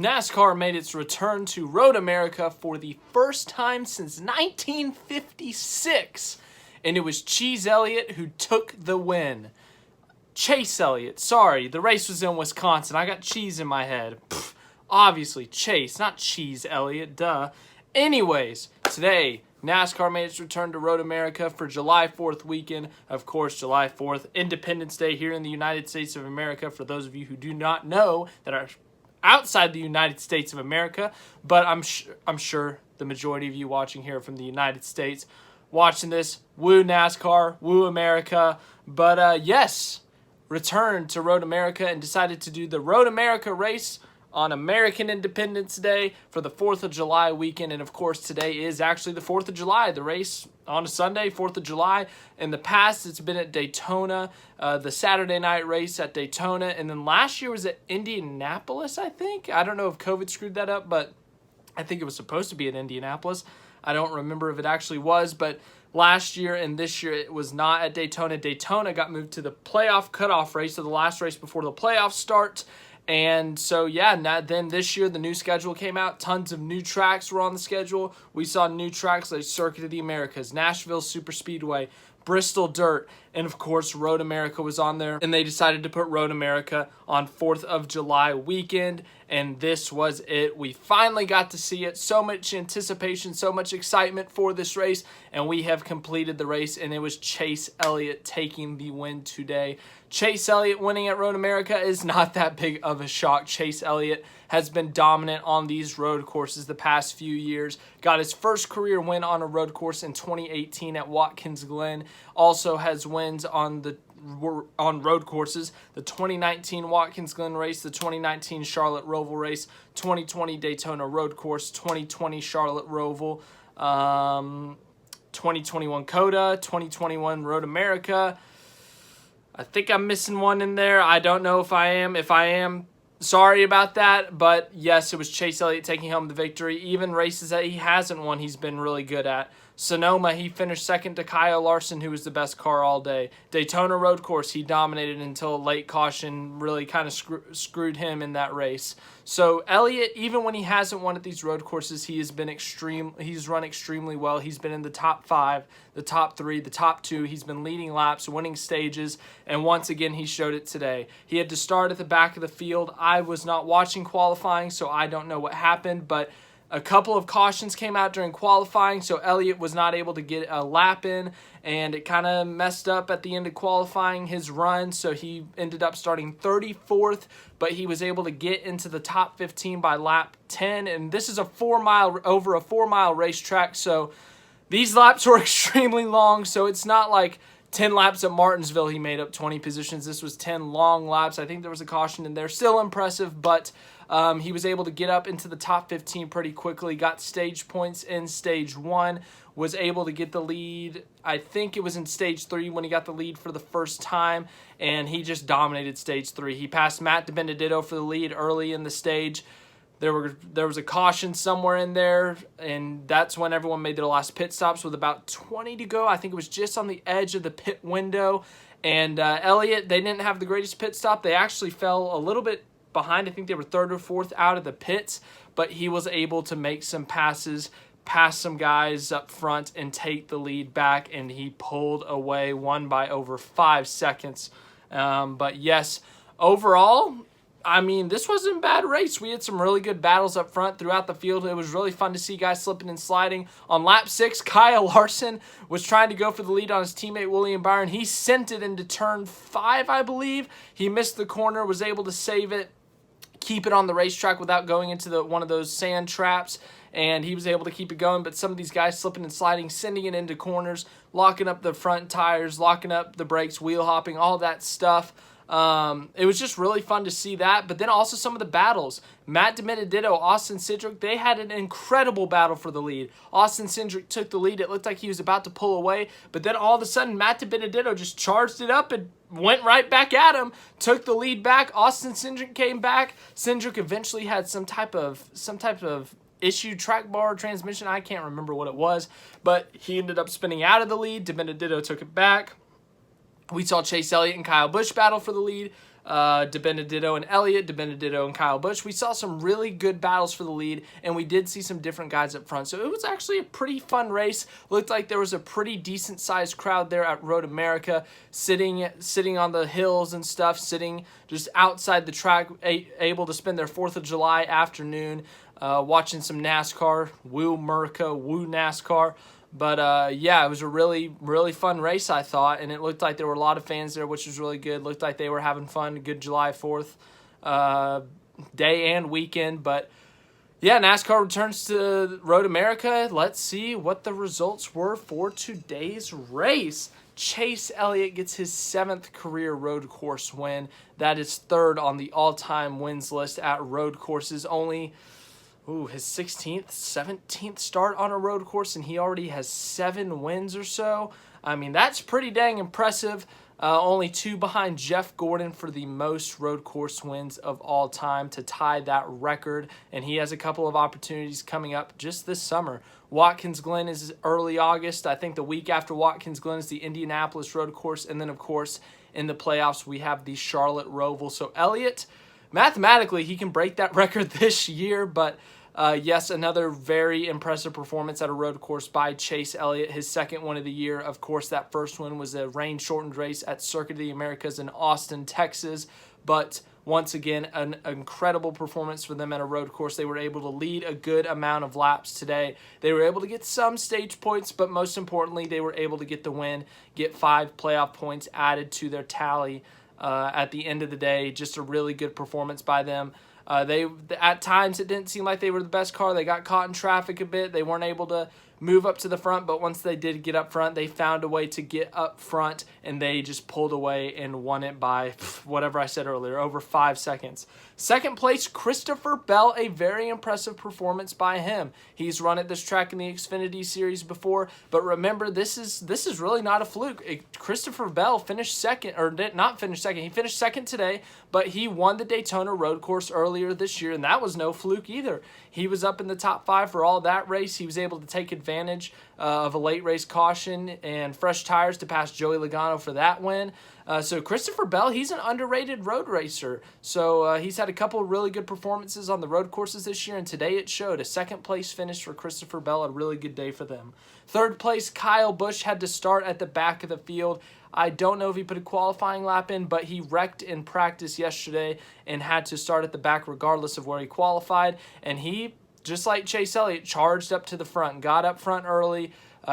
NASCAR made its return to Road America for the first time since 1956, and it was Cheese Elliott who took the win. Chase Elliott, sorry, the race was in Wisconsin. I got cheese in my head. Pfft, obviously, Chase, not Cheese Elliott, duh. Anyways, today, NASCAR made its return to Road America for July 4th weekend. Of course, July 4th, Independence Day here in the United States of America, for those of you who do not know that are outside the United States of America, but I'm sure the majority of you watching here from the United States watching this, woo NASCAR, woo America. But yes, returned to Road America and decided to do the Road America race on American Independence Day for the 4th of July weekend. And of course, today is actually the 4th of July, the race on a Sunday, 4th of July. In the past, it's been at Daytona, the Saturday night race at Daytona. And then last year was at Indianapolis, I think. I don't know if COVID screwed that up, but I think it was supposed to be at Indianapolis. I don't remember if it actually was, but last year and this year it was not at Daytona. Daytona got moved to the playoff cutoff race, so the last race before the playoffs start. And so, yeah, then this year the new schedule came out. Tons of new tracks were on the schedule. We saw new tracks like Circuit of the Americas, Nashville Superspeedway, Bristol Dirt, and of course Road America was on there. And they decided to put Road America on 4th of July weekend, and this was it. We finally got to see it. So much anticipation, so much excitement for this race, and we have completed the race, and it was Chase Elliott taking the win today. Chase Elliott winning at Road America is not that big of a shock. Chase Elliott has been dominant on these road courses the past few years. Got his first career win on a road course in 2018 at Watkins Glen. Also has wins on road courses. The 2019 Watkins Glen race, the 2019 Charlotte Roval race, 2020 Daytona road course, 2020 Charlotte Roval, 2021 COTA, 2021 Road America. I think I'm missing one in there. I don't know if I am. If I am, sorry about that. But yes, it was Chase Elliott taking home the victory. Even races that he hasn't won, he's been really good at. Sonoma, he finished second to Kyle Larson, who was the best car all day. Daytona road course, he dominated until a late caution really kind of screwed him in that race. So Elliott, even when he hasn't won at these road courses, he's run extremely well. He's been in the top 5, the top 3, the top 2. He's been leading laps, winning stages, and once again, he showed it today. He had to start at the back of the field. I was not watching qualifying, so I don't know what happened, but a couple of cautions came out during qualifying, so Elliott was not able to get a lap in, and it kind of messed up at the end of qualifying his run, so he ended up starting 34th, but he was able to get into the top 15 by lap 10, and this is over a 4-mile racetrack, so these laps were extremely long, so it's not like 10 laps at Martinsville he made up 20 positions. This was 10 long laps. I think there was a caution in there. Still impressive, but he was able to get up into the top 15 pretty quickly, got stage points in stage 1, was able to get the lead. I think it was in stage 3 when he got the lead for the first time, and he just dominated stage 3. He passed Matt DiBenedetto for the lead early in the stage. There was a caution somewhere in there, and that's when everyone made their last pit stops with about 20 to go. I think it was just on the edge of the pit window. And Elliott, they didn't have the greatest pit stop. They actually fell a little bit behind. I think they were 3rd or 4th out of the pits, but he was able to make some passes, pass some guys up front, and take the lead back, and he pulled away, won by over 5 seconds. But yes, overall, I mean, this wasn't a bad race. We had some really good battles up front throughout the field. It was really fun to see guys slipping and sliding. On lap 6, Kyle Larson was trying to go for the lead on his teammate William Byron. He sent it into turn 5, I believe. He missed the corner, was able to save it, keep it on the racetrack without going into one of those sand traps, and he was able to keep it going. But some of these guys slipping and sliding, sending it into corners, locking up the front tires, locking up the brakes, wheel hopping, all that stuff. It was just really fun to see that, but then also some of the battles. Matt DiBenedetto, Austin Cindric, they had an incredible battle for the lead. Austin Cindric took the lead. It looked like he was about to pull away, but then all of a sudden, Matt DiBenedetto just charged it up and went right back at him, took the lead back. Austin Cindric came back. Cindric eventually had some type of issue, track bar, transmission. I can't remember what it was, but he ended up spinning out of the lead. DiBenedetto took it back. We saw Chase Elliott and Kyle Busch battle for the lead. DiBenedetto and Elliott, DiBenedetto and Kyle Busch. We saw some really good battles for the lead, and we did see some different guys up front. So it was actually a pretty fun race. Looked like there was a pretty decent-sized crowd there at Road America, sitting on the hills and stuff, sitting just outside the track, able to spend their 4th of July afternoon watching some NASCAR. Woo America, woo NASCAR. But, yeah, it was a really, really fun race, I thought, and it looked like there were a lot of fans there, which was really good. Looked like they were having fun. Good July 4th day and weekend. But, yeah, NASCAR returns to Road America. Let's see what the results were for today's race. Chase Elliott gets his 7th career road course win. That is 3rd on the all-time wins list at road courses. Only his 16th, 17th start on a road course, and he already has 7 wins or so. I mean, that's pretty dang impressive. Only 2 behind Jeff Gordon for the most road course wins of all time to tie that record, and he has a couple of opportunities coming up just this summer. Watkins Glen is early August. I think the week after Watkins Glen is the Indianapolis road course, and then, of course, in the playoffs, we have the Charlotte Roval. So Elliott, mathematically, he can break that record this year, but yes, another very impressive performance at a road course by Chase Elliott, his 2nd one of the year. Of course, that first one was a rain-shortened race at Circuit of the Americas in Austin, Texas. But once again, an incredible performance for them at a road course. They were able to lead a good amount of laps today. They were able to get some stage points, but most importantly, they were able to get the win, get 5 playoff points added to their tally at the end of the day. Just a really good performance by them. At times, it didn't seem like they were the best car. They got caught in traffic a bit. They weren't able to move up to the front, but once they did get up front, they found a way to get up front, and they just pulled away and won it by whatever I said earlier, over 5 seconds. 2nd place, Christopher Bell, a very impressive performance by him. He's run at this track in the Xfinity Series before, but remember, this is really not a fluke. Christopher Bell finished 2nd, or did not finish 2nd. He finished 2nd today, but he won the Daytona road course earlier this year, and that was no fluke either. He was up in the top 5 for all that race. He was able to take advantage of a late race caution and fresh tires to pass Joey Logano for that win. So Christopher Bell, he's an underrated road racer. So he's had a couple of really good performances on the road courses this year, and today it showed. A 2nd place finish for Christopher Bell, a really good day for them. 3rd place, Kyle Busch had to start at the back of the field. I don't know if he put a qualifying lap in, but he wrecked in practice yesterday and had to start at the back regardless of where he qualified. And he, just like Chase Elliott, charged up to the front, got up front early,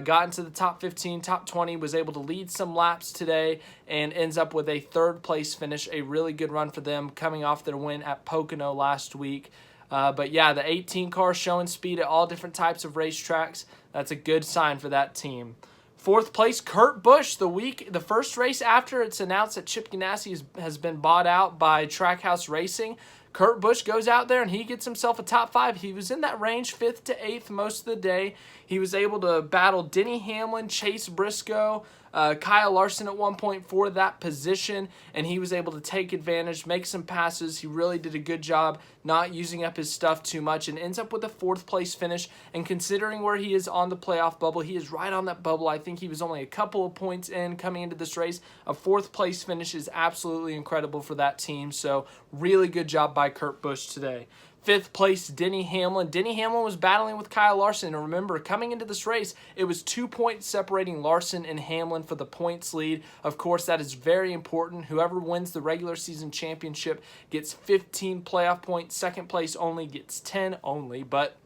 got into the top 15, top 20, was able to lead some laps today, and ends up with a 3rd place finish. A really good run for them coming off their win at Pocono last week. But yeah, the 18 car showing speed at all different types of racetracks. That's a good sign for that team. 4th place, Kurt Busch. The first race after it's announced that Chip Ganassi has been bought out by Trackhouse Racing, Kurt Busch goes out there and he gets himself a top 5. He was in that range, 5th to 8th most of the day. He was able to battle Denny Hamlin, Chase Briscoe, Kyle Larson at one point for that position, and he was able to take advantage, make some passes. He really did a good job not using up his stuff too much, and ends up with a 4th place finish. And considering where he is on the playoff bubble, he is right on that bubble. I think he was only a couple of points in coming into this race. A 4th place finish is absolutely incredible for that team, so really good job by Kurt Busch today. 5th place, Denny Hamlin. Denny Hamlin was battling with Kyle Larson. And remember, coming into this race, it was 2 points separating Larson and Hamlin for the points lead. Of course, that is very important. Whoever wins the regular season championship gets 15 playoff points. 2nd place only gets 10 only. But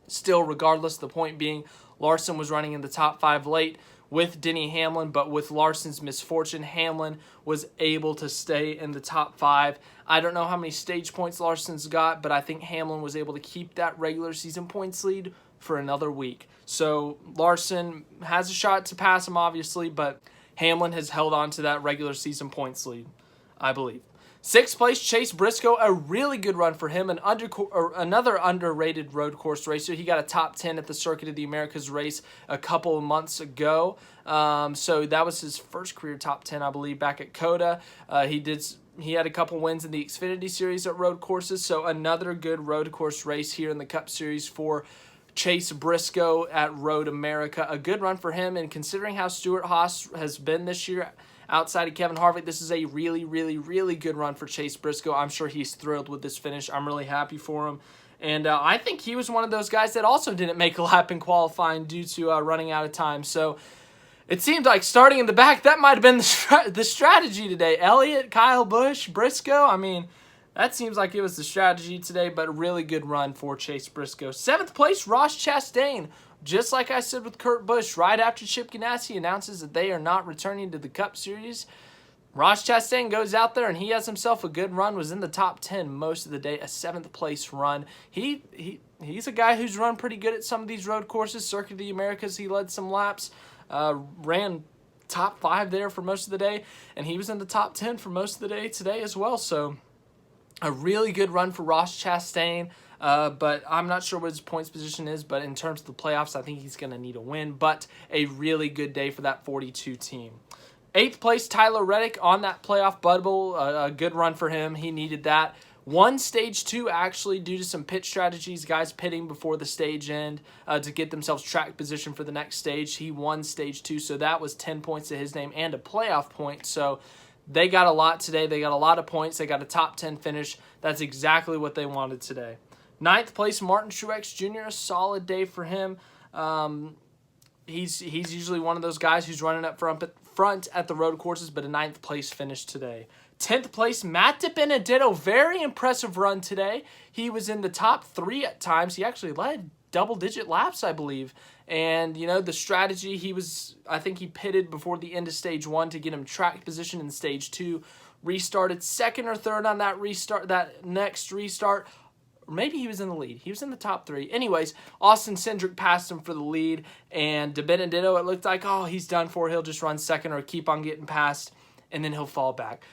still, regardless, the point being, Larson was running in the top 5 late with Denny Hamlin, but with Larson's misfortune, Hamlin was able to stay in the top 5. I don't know how many stage points Larson's got, but I think Hamlin was able to keep that regular season points lead for another week. So Larson has a shot to pass him, obviously, but Hamlin has held on to that regular season points lead, I believe. 6th place, Chase Briscoe, a really good run for him, another underrated road course racer. He got a top 10 at the Circuit of the Americas race a couple of months ago. So that was his first career top 10, I believe, back at COTA. He had a couple wins in the Xfinity Series at road courses, so another good road course race here in the Cup Series for Chase Briscoe at Road America. A good run for him, and considering how Stewart-Haas has been this year outside of Kevin Harvick. This is a really, really, really good run for Chase Briscoe. I'm sure he's thrilled with this finish. I'm really happy for him. And I think he was one of those guys that also didn't make a lap in qualifying due to running out of time. So it seemed like starting in the back, that might have been the strategy today. Elliott, Kyle Busch, Briscoe, I mean, that seems like it was the strategy today, but a really good run for Chase Briscoe. 7th place, Ross Chastain. Just like I said with Kurt Busch, right after Chip Ganassi announces that they are not returning to the Cup Series, Ross Chastain goes out there and he has himself a good run, was in the top 10 most of the day, a 7th place run. He's a guy who's run pretty good at some of these road courses. Circuit of the Americas, he led some laps, ran top 5 there for most of the day, and he was in the top 10 for most of the day today as well. So a really good run for Ross Chastain, but I'm not sure what his points position is, but in terms of the playoffs, I think he's going to need a win, but a really good day for that 42 team. 8th place, Tyler Reddick on that playoff bubble. A good run for him. He needed that. Won stage 2 actually due to some pit strategies, guys pitting before the stage end to get themselves track position for the next stage. He won stage 2, so that was 10 points to his name and a playoff point. So they got a lot today. They got a lot of points. They got a top 10 finish. That's exactly what they wanted today. 9th place, Martin Truex Jr., a solid day for him. He's usually one of those guys who's running up front at the road courses, but a 9th place finish today. 10th place, Matt DiBenedetto, very impressive run today. He was in the top 3 at times. He actually led double-digit laps, I believe. And, you know, the strategy, I think he pitted before the end of stage 1 to get him track position in stage 2. Restarted 2nd or 3rd on that next restart. Maybe he was in the lead. He was in the top 3. Anyways, Austin Cindric passed him for the lead, and DiBenedetto, it looked like, oh, he's done for. He'll just run 2nd or keep on getting passed, and then he'll fall back.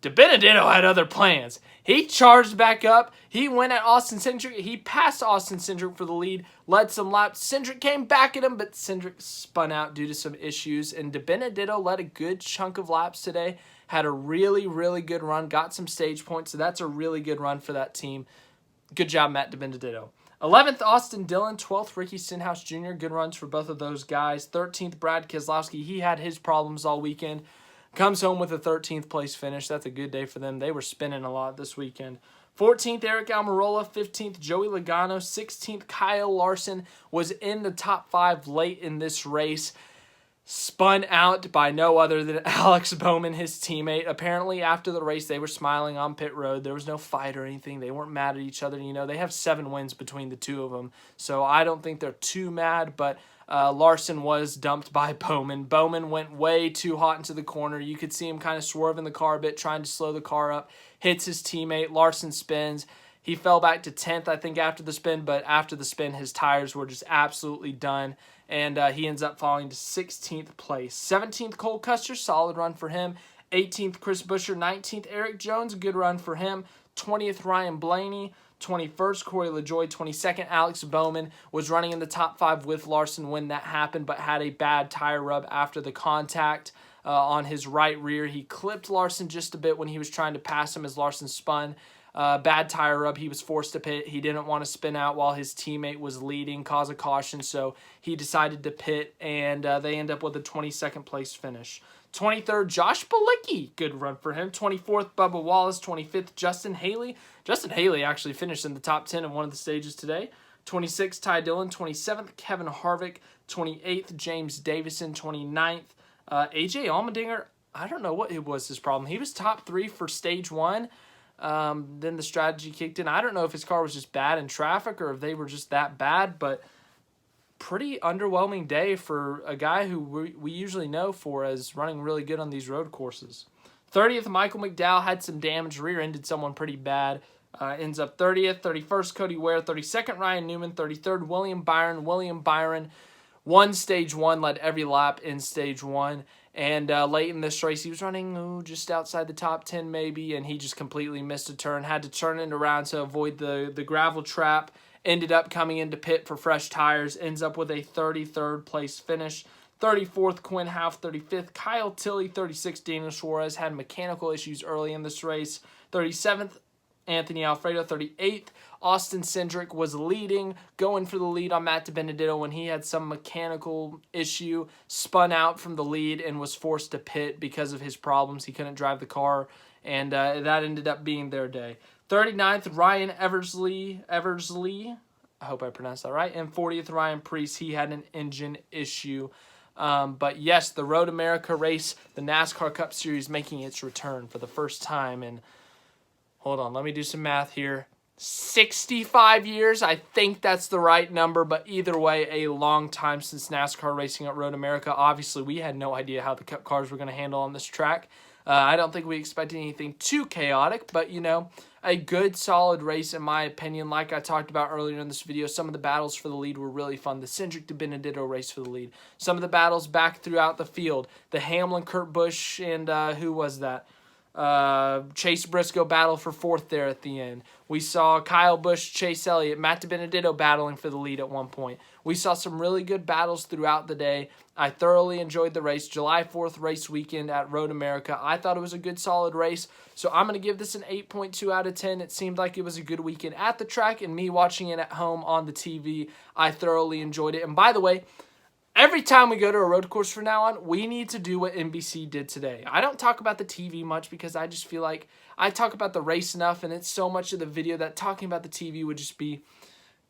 DiBenedetto had other plans. He charged back up. He went at Austin Cindric. He passed Austin Cindric for the lead, led some laps. Cindric came back at him, but Cindric spun out due to some issues, and DiBenedetto led a good chunk of laps today, had a really, really good run, got some stage points, so that's a really good run for that team. Good job, Matt DiBenedetto. 11th, Austin Dillon. 12th, Ricky Stenhouse Jr. Good runs for both of those guys. 13th, Brad Keselowski. He had his problems all weekend. Comes home with a 13th place finish. That's a good day for them. They were spinning a lot this weekend. 14th, Eric Almirola. 15th, Joey Logano. 16th, Kyle Larson was in the top 5 late in this race. Spun out by no other than Alex Bowman, his teammate. Apparently, after the race, they were smiling on pit road. There was no fight or anything. They weren't mad at each other. You know, they have 7 wins between the two of them, so I don't think they're too mad, but Larson was dumped by Bowman. Bowman went way too hot into the corner. You could see him kind of swerving the car a bit, trying to slow the car up. Hits his teammate. Larson spins. He fell back to 10th, I think, after the spin, but after the spin, his tires were just absolutely done, and he ends up falling to 16th place. 17th, Cole Custer, solid run for him. 18th, Chris Buescher. 19th, Eric Jones, good run for him. 20th, Ryan Blaney. 21st, Corey LaJoie. 22nd, Alex Bowman was running in the top 5 with Larson when that happened, but had a bad tire rub after the contact on his right rear. He clipped Larson just a bit when he was trying to pass him as Larson spun. Bad tire rub. He was forced to pit. He didn't want to spin out while his teammate was leading, cause a caution, so he decided to pit, and they end up with a 22nd place finish. 23rd, Josh Bilicki. Good run for him. 24th, Bubba Wallace. 25th, Justin Haley. Justin Haley actually finished in the top 10 in one of the stages today. 26th, Ty Dillon. 27th, Kevin Harvick. 28th, James Davison. 29th, AJ Allmendinger. I don't know what it was his problem. He was top 3 for stage 1. Then the strategy kicked in. I don't know if his car was just bad in traffic or if they were just that bad, but pretty underwhelming day for a guy who we usually know for as running really good on these road courses. 30th, Michael McDowell had some damage, rear-ended someone pretty bad. Ends up 30th. 31st, Cody Ware. 32nd, Ryan Newman. 33rd, William Byron. William Byron won stage 1, led every lap in stage 1. And late in this race, he was running just outside the top 10 maybe, and he just completely missed a turn. Had to turn it around to avoid the gravel trap. Ended up coming into pit for fresh tires. Ends up with a 33rd place finish. 34th, Quinn Houff. 35th, Kyle Tilley. 36th, Daniel Suarez. Had mechanical issues early in this race. 37th, Anthony Alfredo 38th. Austin Cindric was leading, going for the lead on Matt DiBenedetto when he had some mechanical issue, spun out from the lead and was forced to pit because of his problems. He couldn't drive the car, and that ended up being their day. 39th, Ryan Eversley, I hope I pronounced that right, and 40th, Ryan Preece. He had an engine issue. But yes, the Road America race, the NASCAR Cup Series, making its return for the first time in, hold on, let me do some math here. 65 years, I think that's the right number, but either way, a long time since NASCAR racing at Road America. Obviously, we had no idea how the Cup cars were going to handle on this track. I don't think we expected anything too chaotic, but, you know, a good, solid race in my opinion. Like I talked about earlier in this video, some of the battles for the lead were really fun. The Cindric DiBenedetto race for the lead. Some of the battles back throughout the field. The Hamlin, Kurt Busch, and who was that? Chase Briscoe battle for fourth there at the end. We saw Kyle Busch, Chase Elliott, Matt DiBenedetto battling for the lead at one point. We saw some really good battles throughout the day. I thoroughly enjoyed the race. July 4th race weekend at Road America. I thought it was a good, solid race. So I'm going to give this an 8.2 out of 10. It seemed like it was a good weekend at the track, and me watching it at home on the TV, I thoroughly enjoyed it. And by the way, every time we go to a road course from now on, we need to do what NBC did today. I don't talk about the TV much because I just feel like I talk about the race enough, and it's so much of the video that talking about the TV would just be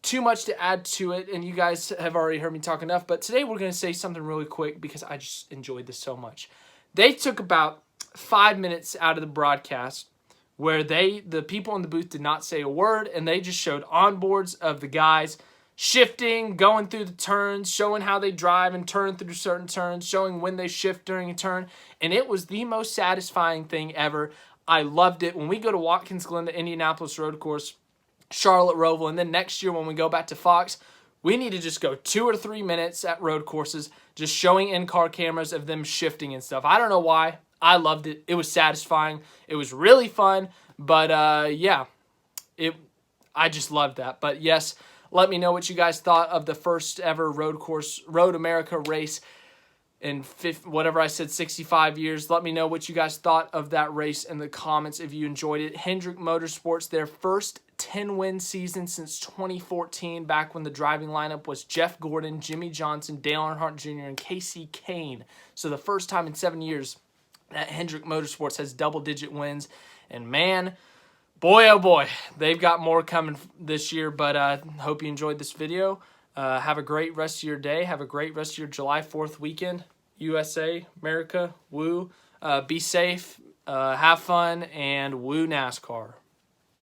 too much to add to it, and you guys have already heard me talk enough. But today we're going to say something really quick because I just enjoyed this so much. They took about 5 minutes out of the broadcast where the people in the booth did not say a word, and they just showed onboards of the guys shifting, going through the turns, showing how they drive and turn through certain turns, showing when they shift during a turn, and it was the most satisfying thing ever. I loved it. When we go to Watkins Glen, the Indianapolis road course, Charlotte Roval, and then next year when we go back to Fox, we need to just go 2 or 3 minutes at road courses just showing in-car cameras of them shifting and stuff. I don't know why. I loved it. It was satisfying. It was really fun, but yeah, I just loved that. But yes, let me know what you guys thought of the first ever Road America race in whatever I said, 65 years. Let me know what you guys thought of that race in the comments if you enjoyed it. Hendrick Motorsports, their first 10-win season since 2014, back when the driving lineup was Jeff Gordon, Jimmy Johnson, Dale Earnhardt Jr., and Casey Kane. So the first time in 7 years that Hendrick Motorsports has double-digit wins. And man, boy, oh boy, they've got more coming this year, but I hope you enjoyed this video. Have a great rest of your day. Have a great rest of your July 4th weekend. USA, America, woo. Be safe, have fun, and woo NASCAR.